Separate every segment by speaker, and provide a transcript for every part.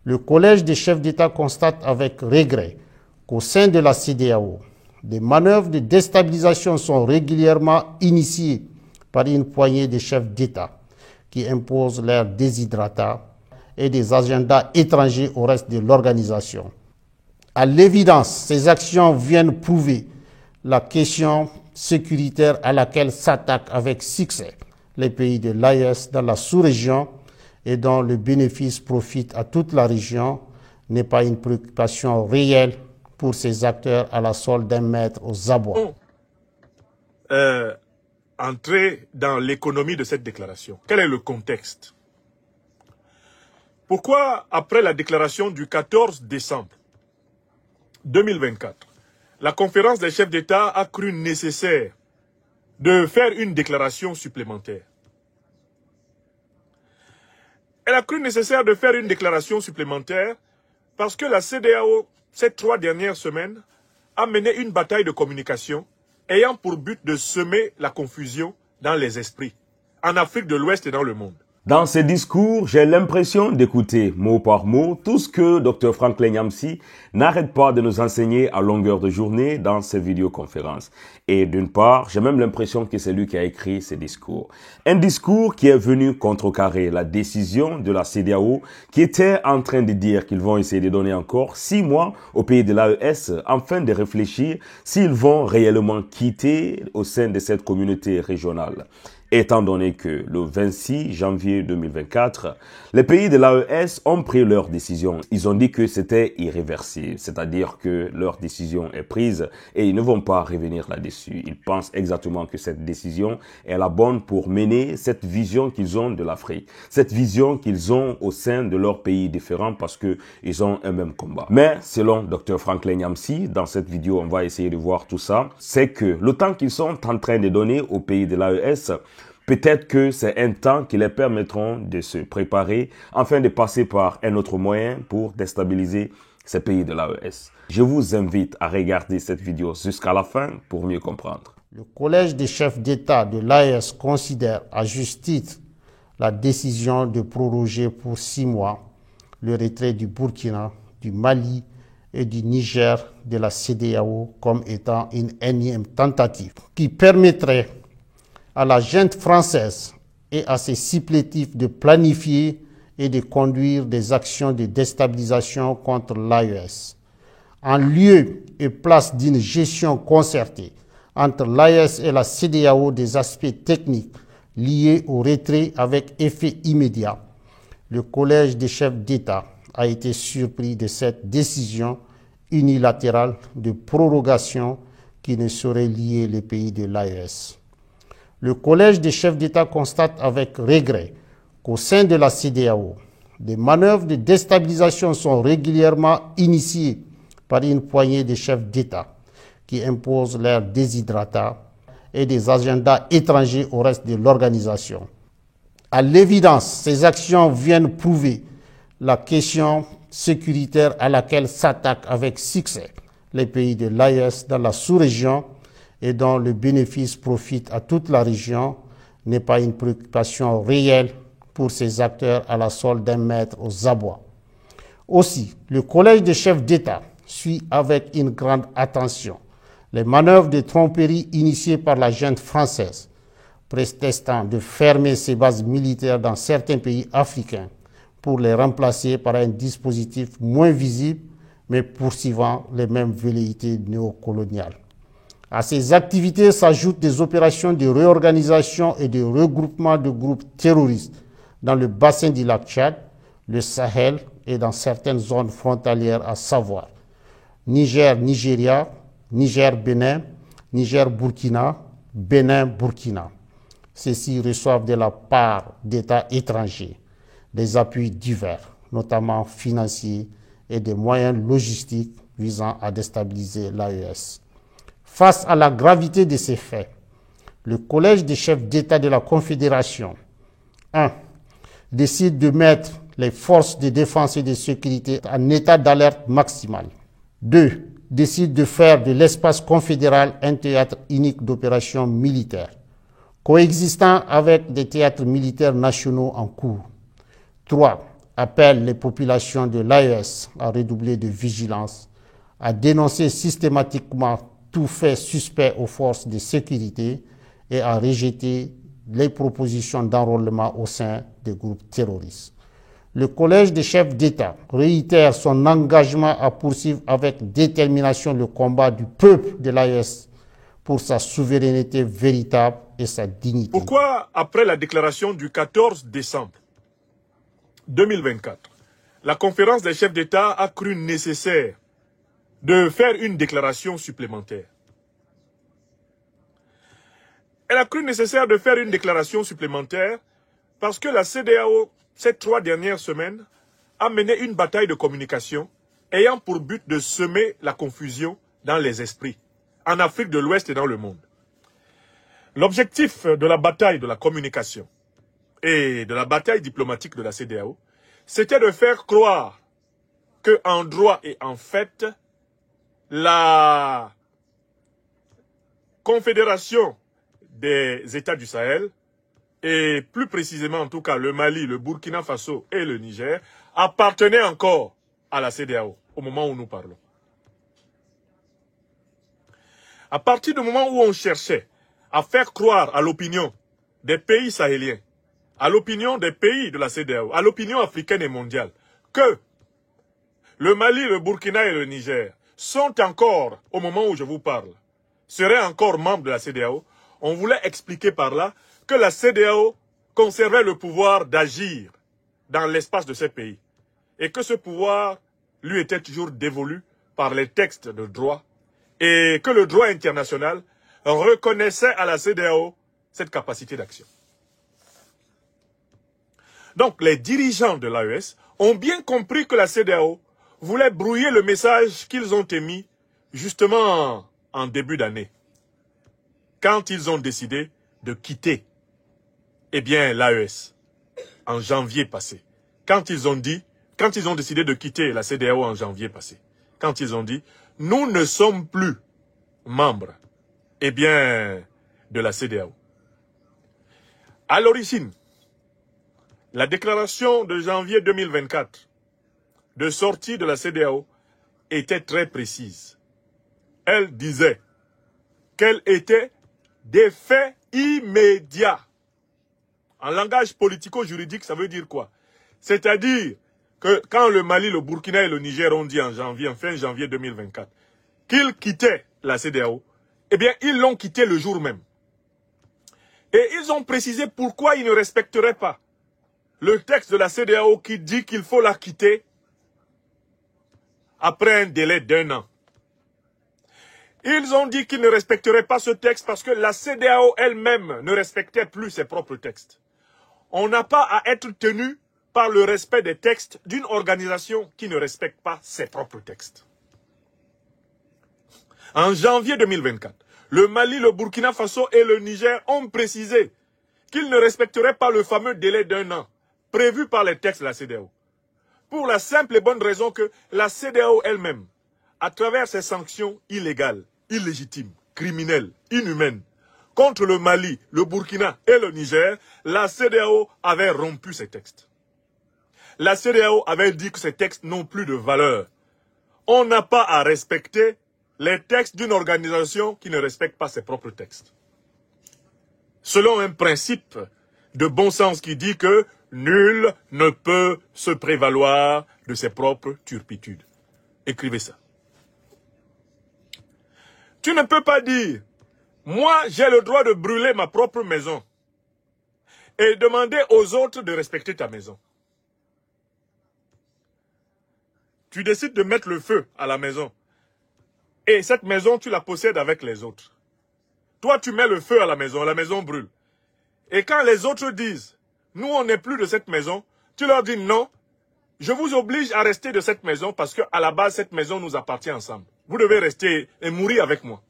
Speaker 1: Le Collège des chefs d'État constate avec regret qu'au sein de la CEDEAO, des manœuvres de déstabilisation sont régulièrement initiées par une poignée de chefs d'État qui imposent leurs desiderata et des agendas étrangers au reste de l'organisation. À l'évidence, ces actions viennent prouver la question sécuritaire à laquelle s'attaquent avec succès les pays de l'AES dans la sous-région et dont le bénéfice profite à toute la région n'est pas une préoccupation réelle pour ces acteurs à la solde d'un maître aux abois.
Speaker 2: Entrer dans l'économie de cette déclaration. Quel est le contexte? Pourquoi, après la déclaration du 14 décembre 2024, la conférence des chefs d'État a cru nécessaire de faire une déclaration supplémentaire? Elle a cru nécessaire de faire une déclaration supplémentaire parce que la CEDEAO, ces 3 dernières semaines, a mené une bataille de communication ayant pour but de semer la confusion dans les esprits, en Afrique de l'Ouest et dans le monde.
Speaker 3: Dans ces discours, j'ai l'impression d'écouter mot par mot tout ce que Dr Franklin Nyamsi n'arrête pas de nous enseigner à longueur de journée dans ses vidéoconférences. Et d'une part, j'ai même l'impression que c'est lui qui a écrit ces discours. Un discours qui est venu contrecarrer la décision de la CEDEAO qui était en train de dire qu'ils vont essayer de donner encore 6 mois au pays de l'AES afin de réfléchir s'ils vont réellement quitter au sein de cette communauté régionale. Étant donné que le 26 janvier 2024, les pays de l'AES ont pris leur décision. Ils ont dit que c'était irréversible, c'est-à-dire que leur décision est prise et ils ne vont pas revenir là-dessus. Ils pensent exactement que cette décision est la bonne pour mener cette vision qu'ils ont de l'Afrique, cette vision qu'ils ont au sein de leurs pays différents parce que ils ont un même combat. Mais selon Dr Franklin Nyamsi, dans cette vidéo, on va essayer de voir tout ça, c'est que le temps qu'ils sont en train de donner aux pays de l'AES, peut-être que c'est un temps qui les permettront de se préparer afin de passer par un autre moyen pour déstabiliser ces pays de l'AES. Je vous invite à regarder cette vidéo jusqu'à la fin pour mieux comprendre.
Speaker 1: Le Collège des chefs d'État de l'AES considère à juste titre la décision de proroger pour 6 mois le retrait du Burkina, du Mali et du Niger de la CEDEAO comme étant une énième tentative qui permettrait à la junte française et à ses supplétifs de planifier et de conduire des actions de déstabilisation contre l'AES. En lieu et place d'une gestion concertée entre l'AES et la CEDEAO des aspects techniques liés au retrait avec effet immédiat, le Collège des chefs d'État a été surpris de cette décision unilatérale de prorogation qui ne saurait lier les pays de l'AES. Le Collège des chefs d'État constate avec regret qu'au sein de la CEDEAO, des manœuvres de déstabilisation sont régulièrement initiées par une poignée de chefs d'État qui imposent leurs desiderata et des agendas étrangers au reste de l'organisation. À l'évidence, ces actions viennent prouver la question sécuritaire à laquelle s'attaquent avec succès les pays de l'AES dans la sous-région et dont le bénéfice profite à toute la région n'est pas une préoccupation réelle pour ces acteurs à la solde d'un maître aux abois. Aussi, le Collège des chefs d'État suit avec une grande attention les manœuvres de tromperie initiées par la junte française, prétextant de fermer ses bases militaires dans certains pays africains pour les remplacer par un dispositif moins visible mais poursuivant les mêmes velléités néocoloniales. À ces activités s'ajoutent des opérations de réorganisation et de regroupement de groupes terroristes dans le bassin du lac Tchad, le Sahel et dans certaines zones frontalières, à savoir Niger-Nigeria, Niger-Bénin, Niger-Burkina, Bénin-Burkina. Ceux-ci reçoivent de la part d'États étrangers des appuis divers, notamment financiers et des moyens logistiques visant à déstabiliser l'AES. Face à la gravité de ces faits, le Collège des chefs d'État de la Confédération 1. Décide de mettre les forces de défense et de sécurité en état d'alerte maximale. 2. Décide de faire de l'espace confédéral un théâtre unique d'opérations militaires, coexistant avec des théâtres militaires nationaux en cours. 3. appelle les populations de l'AES à redoubler de vigilance, à dénoncer systématiquement tout fait suspect aux forces de sécurité et à rejeter les propositions d'enrôlement au sein des groupes terroristes. Le Collège des chefs d'État réitère son engagement à poursuivre avec détermination le combat du peuple de l'AES pour sa souveraineté véritable et sa dignité.
Speaker 2: Pourquoi, après la déclaration du 14 décembre 2024, la conférence des chefs d'État a cru nécessaire de faire une déclaration supplémentaire? Elle a cru nécessaire de faire une déclaration supplémentaire parce que la CEDEAO, ces 3 dernières semaines, a mené une bataille de communication ayant pour but de semer la confusion dans les esprits, en Afrique de l'Ouest et dans le monde. L'objectif de la bataille de la communication et de la bataille diplomatique de la CEDEAO, c'était de faire croire qu'en droit et en fait, la Confédération des États du Sahel, et plus précisément en tout cas le Mali, le Burkina Faso et le Niger, appartenaient encore à la CEDEAO au moment où nous parlons. À partir du moment où on cherchait à faire croire à l'opinion des pays sahéliens, à l'opinion des pays de la CEDEAO, à l'opinion africaine et mondiale, que le Mali, le Burkina et le Niger sont encore, au moment où je vous parle, seraient encore membres de la CEDEAO, on voulait expliquer par là que la CEDEAO conservait le pouvoir d'agir dans l'espace de ces pays et que ce pouvoir lui était toujours dévolu par les textes de droit et que le droit international reconnaissait à la CEDEAO cette capacité d'action. Donc les dirigeants de l'AES ont bien compris que la CEDEAO voulait brouiller le message qu'ils ont émis justement en début d'année, quand ils ont décidé de quitter l'AES en janvier passé. Quand ils ont décidé de quitter la CEDEAO en janvier passé, quand ils ont dit « Nous ne sommes plus membres de la CEDEAO ». À l'origine, la déclaration de janvier 2024 de sortie de la CEDEAO était très précise. Elle disait qu'elle était des faits immédiats. En langage politico-juridique, ça veut dire quoi? C'est-à-dire que quand le Mali, le Burkina et le Niger ont dit en fin janvier 2024, qu'ils quittaient la CEDEAO, ils l'ont quitté le jour même. Et ils ont précisé pourquoi ils ne respecteraient pas le texte de la CEDEAO qui dit qu'il faut la quitter après un délai d'1 an. Ils ont dit qu'ils ne respecteraient pas ce texte parce que la CEDEAO elle-même ne respectait plus ses propres textes. On n'a pas à être tenu par le respect des textes d'une organisation qui ne respecte pas ses propres textes. En janvier 2024, le Mali, le Burkina Faso et le Niger ont précisé qu'ils ne respecteraient pas le fameux délai d'1 an prévu par les textes de la CEDEAO. Pour la simple et bonne raison que la CEDEAO elle-même, à travers ses sanctions illégales, illégitimes, criminelles, inhumaines, contre le Mali, le Burkina et le Niger, la CEDEAO avait rompu ces textes. La CEDEAO avait dit que ces textes n'ont plus de valeur. On n'a pas à respecter les textes d'une organisation qui ne respecte pas ses propres textes. Selon un principe de bon sens qui dit que nul ne peut se prévaloir de ses propres turpitudes. Écrivez ça. Tu ne peux pas dire, moi j'ai le droit de brûler ma propre maison et demander aux autres de respecter ta maison. Tu décides de mettre le feu à la maison et cette maison tu la possèdes avec les autres. Toi tu mets le feu à la maison brûle. Et quand les autres disent, nous on n'est plus de cette maison, tu leur dis non, je vous oblige à rester de cette maison parce qu'à la base cette maison nous appartient ensemble. Vous devez rester et mourir avec moi.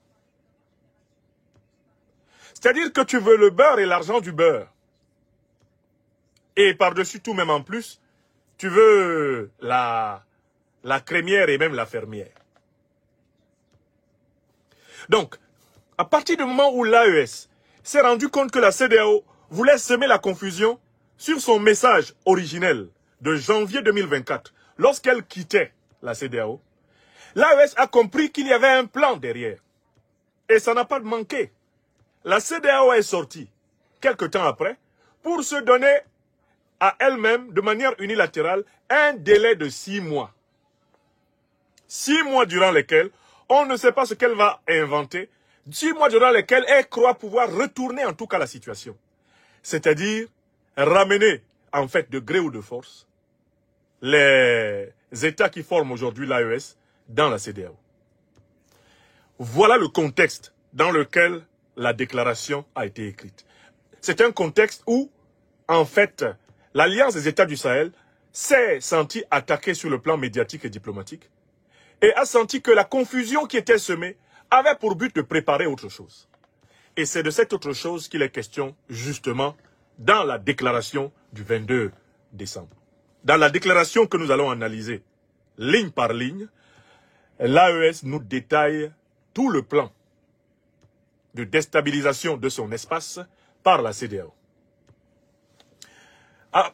Speaker 2: C'est-à-dire que tu veux le beurre et l'argent du beurre. Et par-dessus tout, même en plus, tu veux la crémière et même la fermière. Donc, à partir du moment où l'AES s'est rendu compte que la CEDEAO voulait semer la confusion sur son message originel, de janvier 2024, lorsqu'elle quittait la CEDEAO, l'AES a compris qu'il y avait un plan derrière. Et ça n'a pas manqué. La CEDEAO est sortie, quelque temps après, pour se donner à elle-même, de manière unilatérale, un délai de 6 mois. 6 mois durant lesquels on ne sait pas ce qu'elle va inventer, 6 mois durant lesquels elle croit pouvoir retourner en tout cas la situation. C'est-à-dire ramener, en fait, de gré ou de force, les États qui forment aujourd'hui l'AES dans la CEDEAO. Voilà le contexte dans lequel la déclaration a été écrite. C'est un contexte où, en fait, l'Alliance des États du Sahel s'est sentie attaquée sur le plan médiatique et diplomatique et a senti que la confusion qui était semée avait pour but de préparer autre chose. Et c'est de cette autre chose qu'il est question, justement, dans la déclaration du 22 décembre. Dans la déclaration que nous allons analyser, ligne par ligne, l'AES nous détaille tout le plan de déstabilisation de son espace par la CEDEAO.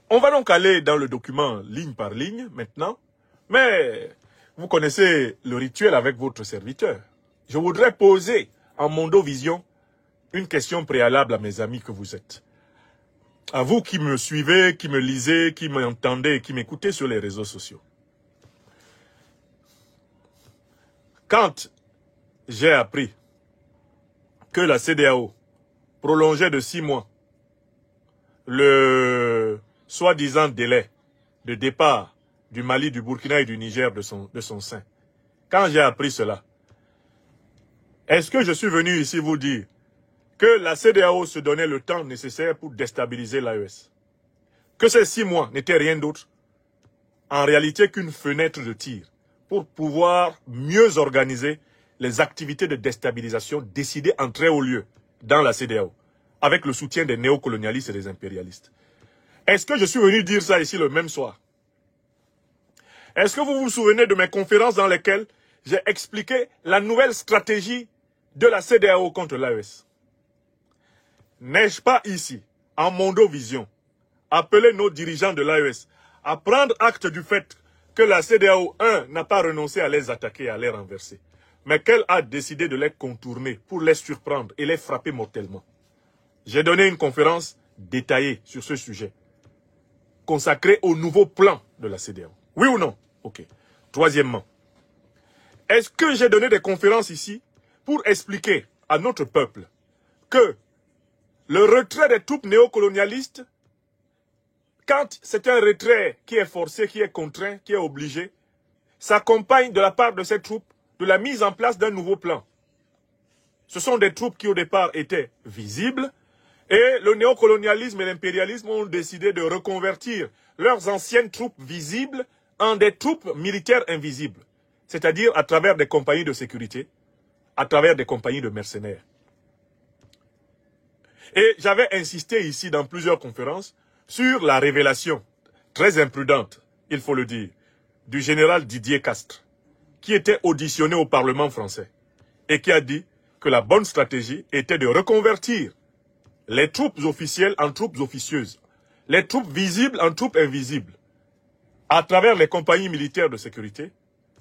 Speaker 2: On va donc aller dans le document ligne par ligne maintenant, mais vous connaissez le rituel avec votre serviteur. Je voudrais poser en Mondovision une question préalable à mes amis que vous êtes. À vous qui me suivez, qui me lisez, qui m'entendez, qui m'écoutez sur les réseaux sociaux. Quand j'ai appris que la CEDEAO prolongeait de 6 mois le soi-disant délai de départ du Mali, du Burkina et du Niger de son sein. Quand j'ai appris cela, est-ce que je suis venu ici vous dire que la CEDEAO se donnait le temps nécessaire pour déstabiliser l'AES? Que ces 6 mois n'étaient rien d'autre en réalité qu'une fenêtre de tir pour pouvoir mieux organiser les activités de déstabilisation décidées en très haut lieu dans la CEDEAO, avec le soutien des néocolonialistes et des impérialistes. Est-ce que je suis venu dire ça ici le même soir? Est-ce que vous vous souvenez de mes conférences dans lesquelles j'ai expliqué la nouvelle stratégie de la CEDEAO contre l'AES? N'ai-je pas ici, en Mondovision, appelé nos dirigeants de l'AES à prendre acte du fait que la CEDEAO, n'a pas renoncé à les attaquer et à les renverser, mais qu'elle a décidé de les contourner pour les surprendre et les frapper mortellement? J'ai donné une conférence détaillée sur ce sujet, consacrée au nouveau plan de la CEDEAO. Oui ou non? Ok. Troisièmement, est-ce que j'ai donné des conférences ici pour expliquer à notre peuple que le retrait des troupes néocolonialistes, quand c'est un retrait qui est forcé, qui est contraint, qui est obligé, s'accompagne de la part de ces troupes de la mise en place d'un nouveau plan? Ce sont des troupes qui au départ étaient visibles et le néocolonialisme et l'impérialisme ont décidé de reconvertir leurs anciennes troupes visibles en des troupes militaires invisibles, c'est-à-dire à travers des compagnies de sécurité, à travers des compagnies de mercenaires. Et j'avais insisté ici dans plusieurs conférences sur la révélation très imprudente, il faut le dire, du général Didier Castres, qui était auditionné au Parlement français et qui a dit que la bonne stratégie était de reconvertir les troupes officielles en troupes officieuses, les troupes visibles en troupes invisibles, à travers les compagnies militaires de sécurité,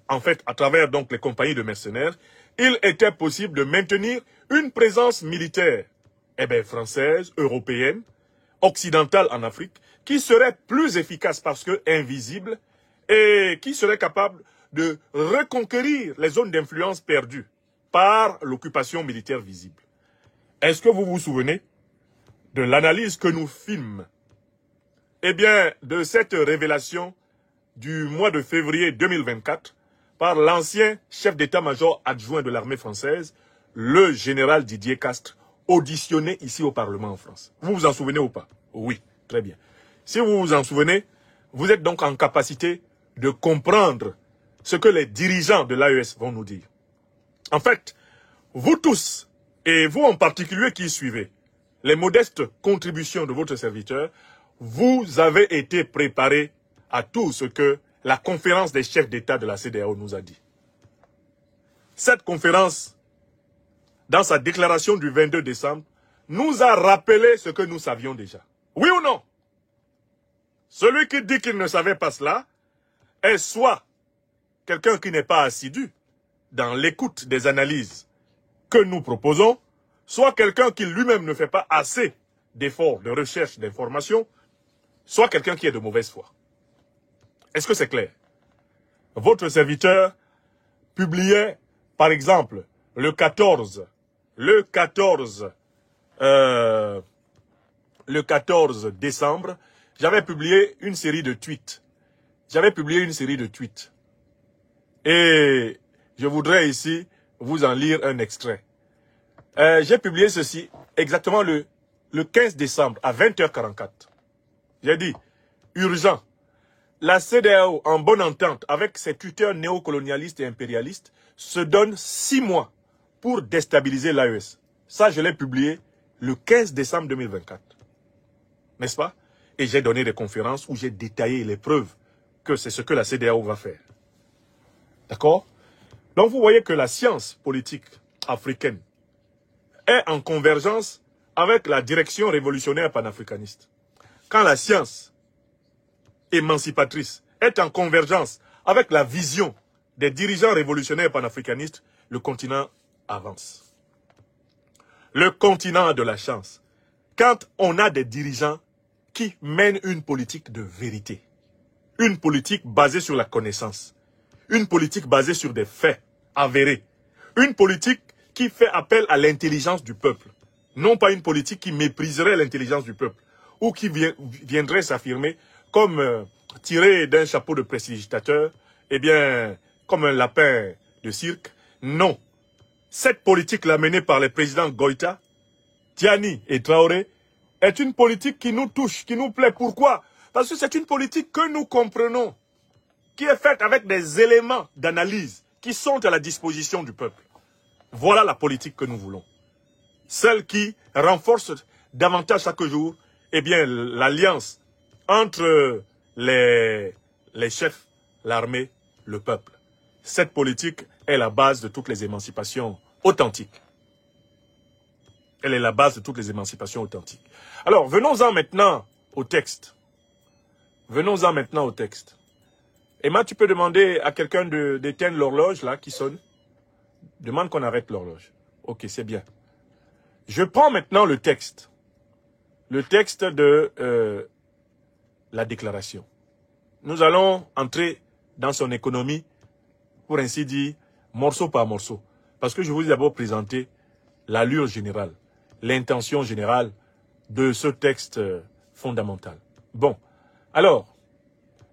Speaker 2: en fait, à travers donc les compagnies de mercenaires, il était possible de maintenir une présence militaire, française, européenne, occidentale en Afrique, qui serait plus efficace parce que invisible et qui serait capable de reconquérir les zones d'influence perdues par l'occupation militaire visible. Est-ce que vous vous souvenez de l'analyse que nous fîmes, de cette révélation du mois de février 2024 par l'ancien chef d'état-major adjoint de l'armée française, le général Didier Castres, auditionné ici au Parlement en France? Vous vous en souvenez ou pas? Oui, très bien. Si vous vous en souvenez, vous êtes donc en capacité de comprendre ce que les dirigeants de l'AES vont nous dire. En fait, vous tous, et vous en particulier qui suivez, les modestes contributions de votre serviteur, vous avez été préparés à tout ce que la conférence des chefs d'État de la CEDEAO nous a dit. Cette conférence, dans sa déclaration du 22 décembre, nous a rappelé ce que nous savions déjà. Oui ou non? Celui qui dit qu'il ne savait pas cela est soit quelqu'un qui n'est pas assidu dans l'écoute des analyses que nous proposons, soit quelqu'un qui lui-même ne fait pas assez d'efforts de recherche d'informations, soit quelqu'un qui est de mauvaise foi. Est-ce que c'est clair? Votre serviteur publiait, par exemple, le 14 décembre, j'avais publié une série de tweets. Et je voudrais ici vous en lire un extrait. J'ai publié ceci exactement le 15 décembre à 20h44. J'ai dit, urgent, la CEDEAO, en bonne entente avec ses tuteurs néocolonialistes et impérialistes, se donne 6 mois pour déstabiliser l'AES. Ça, je l'ai publié le 15 décembre 2024. N'est-ce pas? Et j'ai donné des conférences où j'ai détaillé les preuves que c'est ce que la CEDEAO va faire. D'accord? Donc vous voyez que la science politique africaine est en convergence avec la direction révolutionnaire panafricaniste. Quand la science émancipatrice est en convergence avec la vision des dirigeants révolutionnaires panafricanistes, le continent avance. Le continent a de la chance. Quand on a des dirigeants qui mènent une politique de vérité, une politique basée sur la connaissance, une politique basée sur des faits avérés, une politique qui fait appel à l'intelligence du peuple, non pas une politique qui mépriserait l'intelligence du peuple, ou qui viendrait s'affirmer comme tiré d'un chapeau de prestidigitateur, eh bien, comme un lapin de cirque. Non. Cette politique-là menée par les présidents Goïta, Tiani et Traoré est une politique qui nous touche, qui nous plaît. Pourquoi? Parce que c'est une politique que nous comprenons, qui est faite avec des éléments d'analyse qui sont à la disposition du peuple. Voilà la politique que nous voulons. Celle qui renforce davantage chaque jour, eh bien, l'alliance entre les chefs, l'armée, le peuple. Cette politique est la base de toutes les émancipations authentiques. Elle est la base de toutes les émancipations authentiques. Alors, venons-en maintenant au texte. Venons-en maintenant au texte. Emma, tu peux demander à quelqu'un d'éteindre l'horloge, là, qui sonne. Demande qu'on arrête l'horloge. Ok, c'est bien. Je prends maintenant le texte. Le texte de la déclaration. Nous allons entrer dans son économie, pour ainsi dire, morceau par morceau. Parce que je vous ai d'abord présenté l'allure générale, l'intention générale de ce texte fondamental. Bon, alors,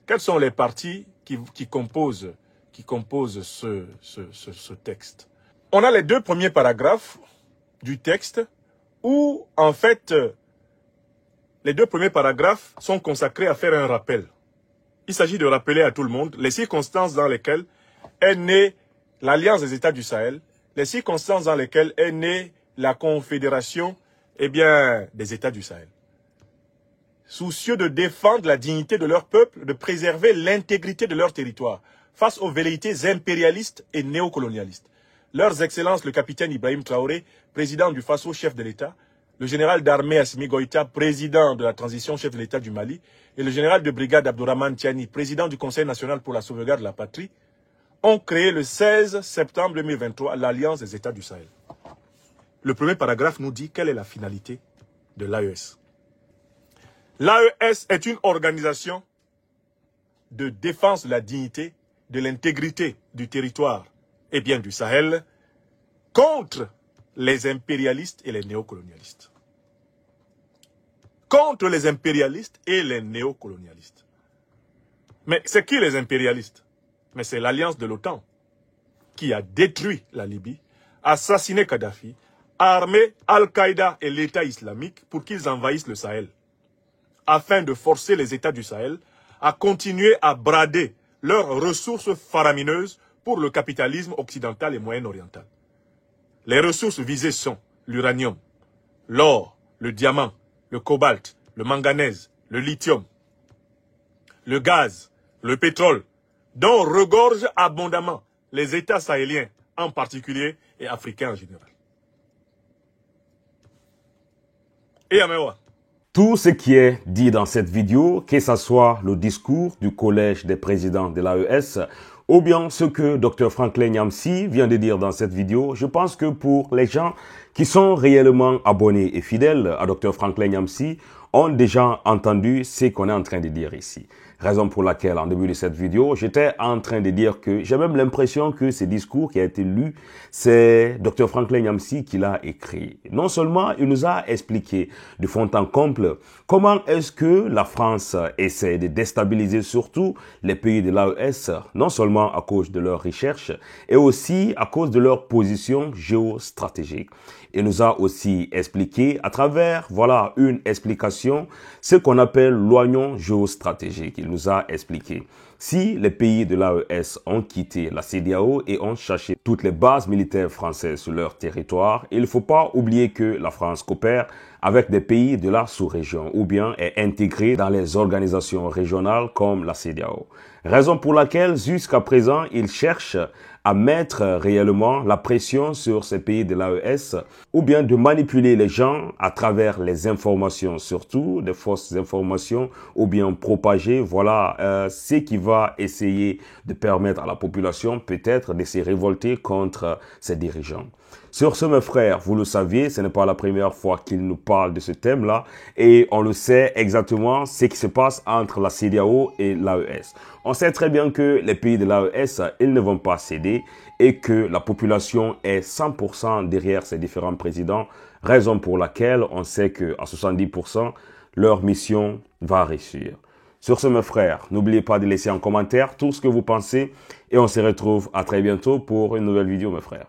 Speaker 2: quelles sont les parties qui composent ce texte? On a les 2 premiers paragraphes du texte où, en fait, les 2 premiers paragraphes sont consacrés à faire un rappel. Il s'agit de rappeler à tout le monde les circonstances dans lesquelles est née l'Alliance des États du Sahel, les circonstances dans lesquelles est née la Confédération, eh bien, des États du Sahel. Soucieux de défendre la dignité de leur peuple, de préserver l'intégrité de leur territoire face aux velléités impérialistes et néocolonialistes. Leurs Excellences, le capitaine Ibrahim Traoré, président du Faso, chef de l'État, le général d'armée Assimi Goïta, président de la transition, chef de l'État du Mali, et le général de brigade Abdourahmane Tiani, président du Conseil national pour la sauvegarde de la patrie, ont créé le 16 septembre 2023 l'Alliance des États du Sahel. Le premier paragraphe nous dit quelle est la finalité de l'AES. L'AES est une organisation de défense de la dignité, de l'intégrité du territoire et bien du Sahel contre les impérialistes et les néocolonialistes. Contre les impérialistes et les néocolonialistes. Mais c'est qui les impérialistes? Mais c'est l'alliance de l'OTAN qui a détruit la Libye, assassiné Kadhafi, armé Al-Qaïda et l'État islamique pour qu'ils envahissent le Sahel, afin de forcer les États du Sahel à continuer à brader leurs ressources faramineuses pour le capitalisme occidental et moyen-oriental. Les ressources visées sont l'uranium, l'or, le diamant, le cobalt, le manganèse, le lithium, le gaz, le pétrole, dont regorgent abondamment les États sahéliens en particulier et africains en général. Et Amewa,
Speaker 3: Tout ce qui est dit dans cette vidéo, que ce soit le discours du collège des présidents de l'AES ou bien ce que Dr Franklin Nyamsi vient de dire dans cette vidéo, je pense que pour les gens qui sont réellement abonnés et fidèles à Dr Franklin Nyamsi, ont déjà entendu ce qu'on est en train de dire ici. Raison pour laquelle, en début de cette vidéo, j'étais en train de dire que j'ai même l'impression que ce discours qui a été lu, c'est Dr Franklin Nyamsi qui l'a écrit. Non seulement il nous a expliqué de fond en comble comment est-ce que la France essaie de déstabiliser surtout les pays de l'AES, non seulement à cause de leurs recherches, et aussi à cause de leur position géostratégique. Il nous a aussi expliqué à travers, voilà, une explication, ce qu'on appelle l'oignon géostratégique. Il nous a expliqué si les pays de l'AES ont quitté la CEDEAO et ont cherché toutes les bases militaires françaises sur leur territoire, il ne faut pas oublier que la France coopère avec des pays de la sous-région ou bien est intégrée dans les organisations régionales comme la CEDEAO. Raison pour laquelle, jusqu'à présent, ils cherchent à mettre réellement la pression sur ces pays de l'AES ou bien de manipuler les gens à travers les informations, surtout des fausses informations ou bien propager, voilà, ce qui va essayer de permettre à la population peut-être de se révolter contre ces dirigeants. Sur ce, mes frères, vous le saviez, ce n'est pas la première fois qu'il nous parle de ce thème-là et on le sait exactement ce qui se passe entre la CEDEAO et l'AES. On sait très bien que les pays de l'AES, ils ne vont pas céder et que la population est 100% derrière ces différents présidents, raison pour laquelle on sait qu'à 70%, leur mission va réussir. Sur ce, mes frères, n'oubliez pas de laisser en commentaire tout ce que vous pensez et on se retrouve à très bientôt pour une nouvelle vidéo, mes frères.